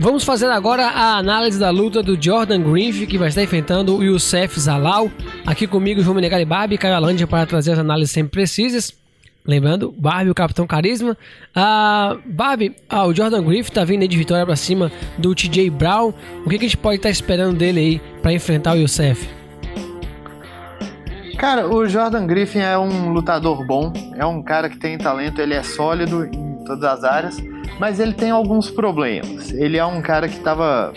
Vamos fazer agora a análise da luta do Jordan Griffin, que vai estar enfrentando o Youssef Zalal. Aqui comigo, João Menegali, Barbie e Caio Alândia para trazer as análises sempre precisas. Lembrando, Barbie, o Capitão Carisma. Barbie, o Jordan Griffin tá vindo aí de vitória para cima do TJ Brown. O que a gente pode estar esperando dele aí para enfrentar o Youssef? Cara, o Jordan Griffin é um lutador bom, é um cara que tem talento, ele é sólido em todas as áreas, mas ele tem alguns problemas. Ele é um cara que estava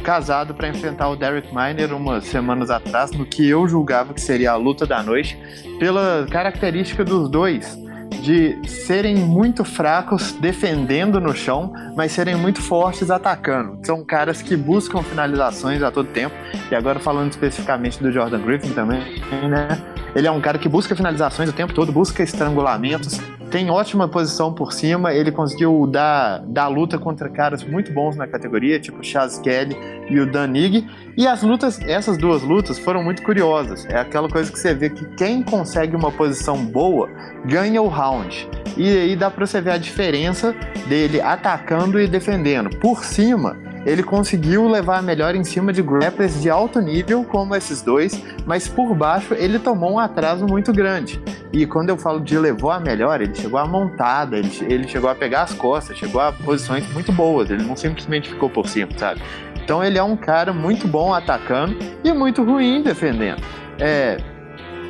casado para enfrentar o Derek Miner umas semanas atrás, no que eu julgava que seria a luta da noite, pela característica dos dois de serem muito fracos defendendo no chão, mas serem muito fortes atacando. São caras que buscam finalizações a todo tempo. E agora falando especificamente do Jordan Griffin também, né? Ele é um cara que busca finalizações o tempo todo, busca estrangulamentos, tem ótima posição por cima, ele conseguiu dar luta contra caras muito bons na categoria, tipo o Chaz Kelly e o Dan Ige. E essas duas lutas foram muito curiosas. É aquela coisa que você vê que quem consegue uma posição boa ganha o round. E aí dá pra você ver a diferença dele atacando e defendendo. Por cima, ele conseguiu levar melhor em cima de grapplers de alto nível, como esses dois, mas por baixo ele tomou um atraso muito grande. E quando eu falo de levou a melhor, ele chegou à montada, ele chegou a pegar as costas, chegou a posições muito boas, ele não simplesmente ficou por cima, sabe? Então ele é um cara muito bom atacando e muito ruim defendendo.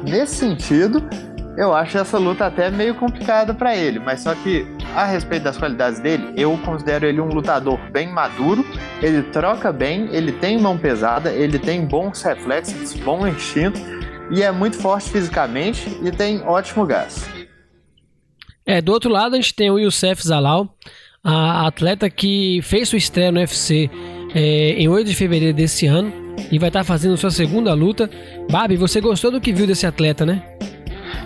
Nesse sentido, eu acho essa luta até meio complicada para ele, mas só que a respeito das qualidades dele, eu considero ele um lutador bem maduro, ele troca bem, ele tem mão pesada, ele tem bons reflexos, bom instinto e é muito forte fisicamente e tem ótimo gás. Do outro lado a gente tem o Youssef Zalal, a atleta que fez sua estreia no UFC em 8 de fevereiro desse ano e vai estar fazendo sua segunda luta. Babi, você gostou do que viu desse atleta, né?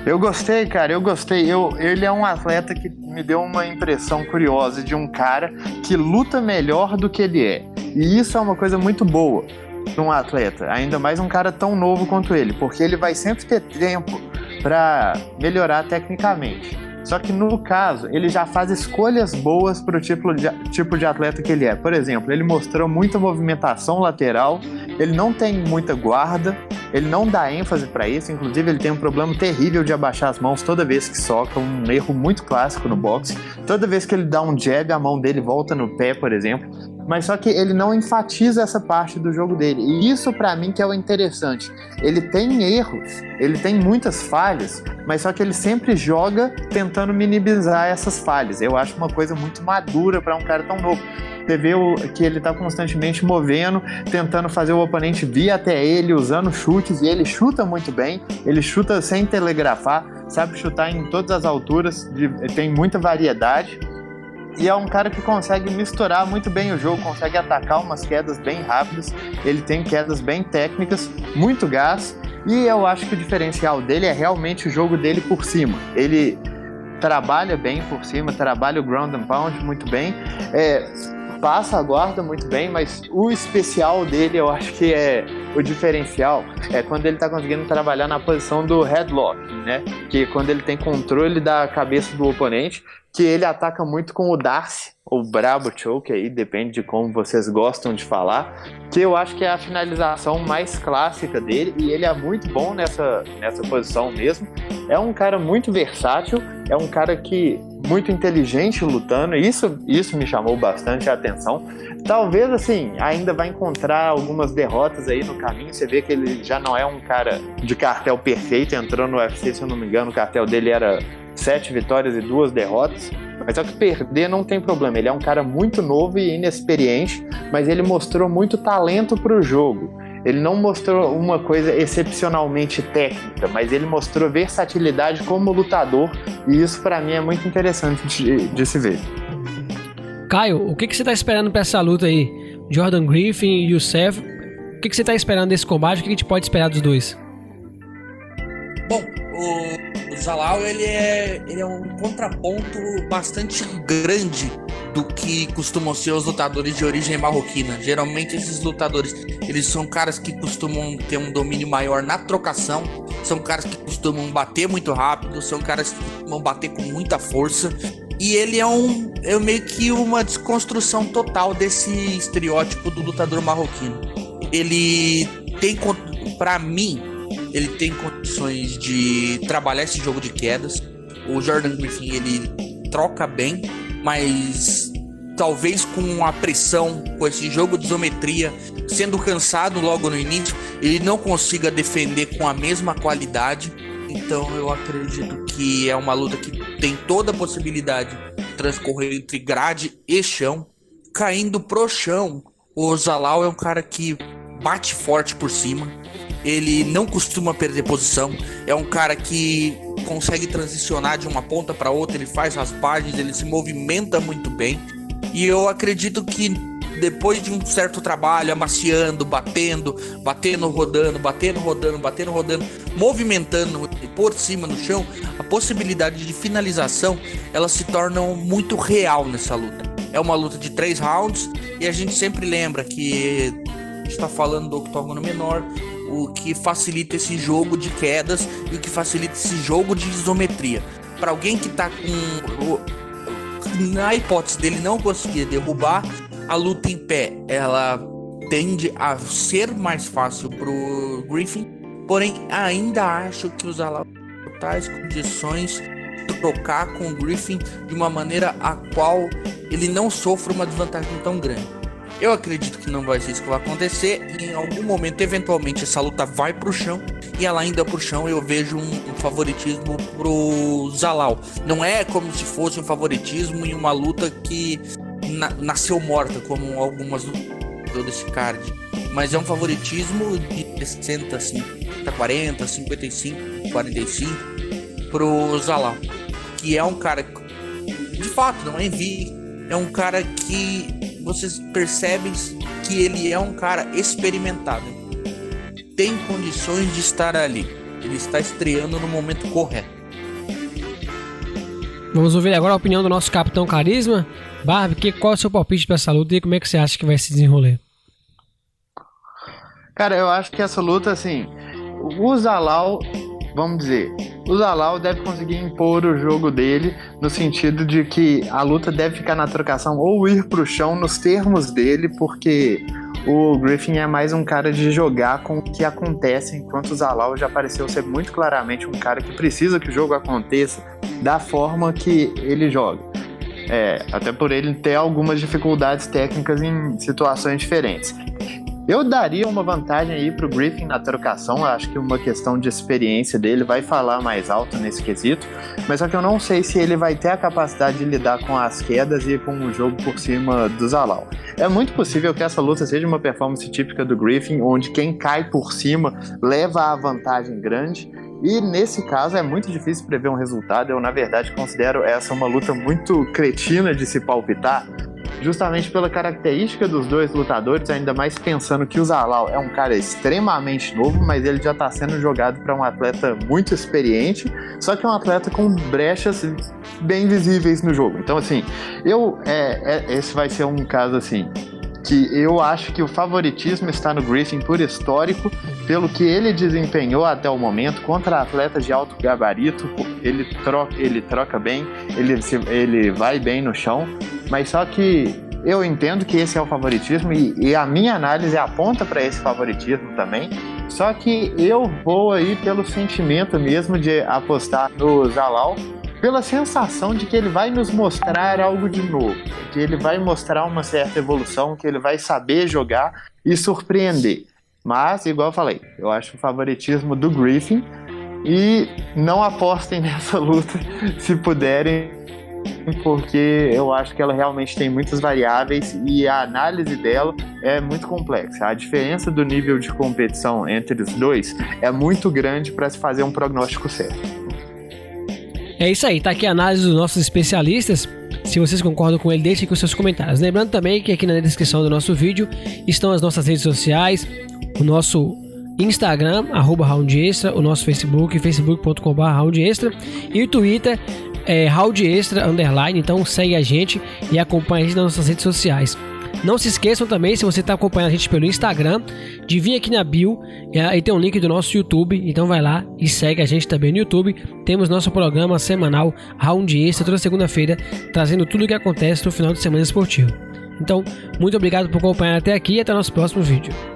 Eu gostei, cara, eu gostei. Ele é um atleta que me deu uma impressão curiosa de um cara que luta melhor do que ele é. E isso é uma coisa muito boa para um atleta, ainda mais um cara tão novo quanto ele, porque ele vai sempre ter tempo para melhorar tecnicamente. Só que no caso, ele já faz escolhas boas para o tipo de atleta que ele é. Por exemplo, ele mostrou muita movimentação lateral, ele não tem muita guarda, ele não dá ênfase para isso, inclusive ele tem um problema terrível de abaixar as mãos toda vez que soca, um erro muito clássico no boxe. Toda vez que ele dá um jab, a mão dele volta no pé, por exemplo. Mas só que ele não enfatiza essa parte do jogo dele. E isso pra mim que é o interessante. Ele tem erros, ele tem muitas falhas, mas só que ele sempre joga tentando minimizar essas falhas. Eu acho uma coisa muito madura pra um cara tão novo. Você vê que ele tá constantemente movendo, tentando fazer o oponente vir até ele, usando chutes, e ele chuta muito bem, ele chuta sem telegrafar, sabe chutar em todas as alturas, tem muita variedade. E é um cara que consegue misturar muito bem o jogo, consegue atacar umas quedas bem rápidas, ele tem quedas bem técnicas, muito gás, e eu acho que o diferencial dele é realmente o jogo dele por cima. Ele trabalha bem por cima, trabalha o ground and pound muito bem, passa a guarda muito bem, mas o especial dele, eu acho que é o diferencial, é quando ele tá conseguindo trabalhar na posição do headlock, né? Que é quando ele tem controle da cabeça do oponente, que ele ataca muito com o Darce, ou Brabo Choke, aí depende de como vocês gostam de falar, que eu acho que é a finalização mais clássica dele, e ele é muito bom nessa posição mesmo. É um cara muito versátil, é um cara que muito inteligente lutando, isso me chamou bastante a atenção. Talvez, assim, ainda vai encontrar algumas derrotas aí no caminho. Você vê que ele já não é um cara de cartel perfeito, entrou no UFC, se eu não me engano, o cartel dele era 7 vitórias e 2 derrotas. Mas só que perder não tem problema, ele é um cara muito novo e inexperiente, mas ele mostrou muito talento pro jogo. Ele não mostrou uma coisa excepcionalmente técnica, mas ele mostrou versatilidade como lutador, e isso pra mim é muito interessante de se ver. Caio, o que você tá esperando pra essa luta aí? Jordan Griffin e Youssef, o que você tá esperando desse combate? O que a gente pode esperar dos dois? Bom, o Zalal ele é um contraponto bastante grande do que costumam ser os lutadores de origem marroquina. Geralmente esses lutadores, eles são caras que costumam ter um domínio maior na trocação, são caras que costumam bater muito rápido, são caras que costumam bater com muita força, E ele é meio que uma desconstrução total desse estereótipo do lutador marroquino. Ele tem, pra mim, ele tem condições de trabalhar esse jogo de quedas. O Jordan Griffin, ele troca bem, mas talvez com a pressão, com esse jogo de isometria, sendo cansado logo no início, ele não consiga defender com a mesma qualidade. Então eu acredito que é uma luta que tem toda a possibilidade de transcorrer entre grade e chão. Caindo pro chão, o Zalal é um cara que bate forte por cima. Ele não costuma perder posição. É um cara que consegue transicionar de uma ponta para outra. Ele faz raspagens, ele se movimenta muito bem. E eu acredito que depois de um certo trabalho, amaciando, batendo, rodando, movimentando por cima no chão, a possibilidade de finalização, ela se torna muito real nessa luta. É uma luta de 3 rounds e a gente sempre lembra que a gente está falando do octógono menor, o que facilita esse jogo de quedas e o que facilita esse jogo de isometria. Para alguém que está na hipótese dele não conseguir derrubar, a luta em pé, ela tende a ser mais fácil pro Griffin, porém ainda acho que os Zalal tem tais condições de trocar com o Griffin de uma maneira a qual ele não sofra uma desvantagem tão grande. Eu acredito que não vai ser isso que vai acontecer, e em algum momento, eventualmente, essa luta vai pro chão, e ela ainda pro chão eu vejo um favoritismo pro Zalal. Não é como se fosse um favoritismo em uma luta que nasceu morta, como algumas desse card, mas é um favoritismo de 60, 50, 40, 55, 45 pro Zalal, que é um cara de fato não é invicto, é um cara que vocês percebem que ele é um cara experimentado, tem condições de estar ali, ele está estreando no momento correto. Vamos ouvir agora a opinião do nosso Capitão Carisma. Barbie, qual é o seu palpite para essa luta e como é que você acha que vai se desenrolar? Cara, eu acho que essa luta, assim, o Zalal, vamos dizer, o Zalal deve conseguir impor o jogo dele no sentido de que a luta deve ficar na trocação ou ir pro chão nos termos dele, porque o Griffin é mais um cara de jogar com o que acontece, enquanto o Zalal já pareceu ser muito claramente um cara que precisa que o jogo aconteça da forma que ele joga. Até por ele ter algumas dificuldades técnicas em situações diferentes. Eu daria uma vantagem aí pro Griffin na trocação, eu acho que uma questão de experiência dele vai falar mais alto nesse quesito, mas só que eu não sei se ele vai ter a capacidade de lidar com as quedas e com o jogo por cima do Zalal. É muito possível que essa luta seja uma performance típica do Griffin, onde quem cai por cima leva a vantagem grande, e nesse caso é muito difícil prever um resultado. Eu, na verdade, considero essa uma luta muito cretina de se palpitar, justamente pela característica dos dois lutadores, ainda mais pensando que o Zalal é um cara extremamente novo, mas ele já está sendo jogado para um atleta muito experiente, só que é um atleta com brechas bem visíveis no jogo. Então, assim, esse vai ser um caso, assim, que eu acho que o favoritismo está no Griffin por histórico, pelo que ele desempenhou até o momento contra atletas de alto gabarito. Ele troca bem, ele vai bem no chão, mas só que eu entendo que esse é o favoritismo e a minha análise aponta para esse favoritismo também, só que eu vou aí pelo sentimento mesmo de apostar no Zalal, pela sensação de que ele vai nos mostrar algo de novo, que ele vai mostrar uma certa evolução, que ele vai saber jogar e surpreender. Mas, igual eu falei, eu acho o favoritismo do Griffin, e não apostem nessa luta se puderem, porque eu acho que ela realmente tem muitas variáveis e a análise dela é muito complexa. A diferença do nível de competição entre os dois é muito grande para se fazer um prognóstico certo. É isso aí, tá aqui a análise dos nossos especialistas. Se vocês concordam com ele, deixem aqui os seus comentários. Lembrando também que aqui na descrição do nosso vídeo estão as nossas redes sociais, o nosso Instagram, @roundextra, o nosso Facebook, facebook.com/roundextra, e o Twitter roundextra_, então segue a gente e acompanha a gente nas nossas redes sociais. Não se esqueçam também, se você está acompanhando a gente pelo Instagram, de vir aqui na bio e tem um link do nosso YouTube. Então vai lá e segue a gente também no YouTube. Temos nosso programa semanal Round Extra toda segunda-feira, trazendo tudo o que acontece no final de semana esportivo. Então, muito obrigado por acompanhar até aqui e até o nosso próximo vídeo.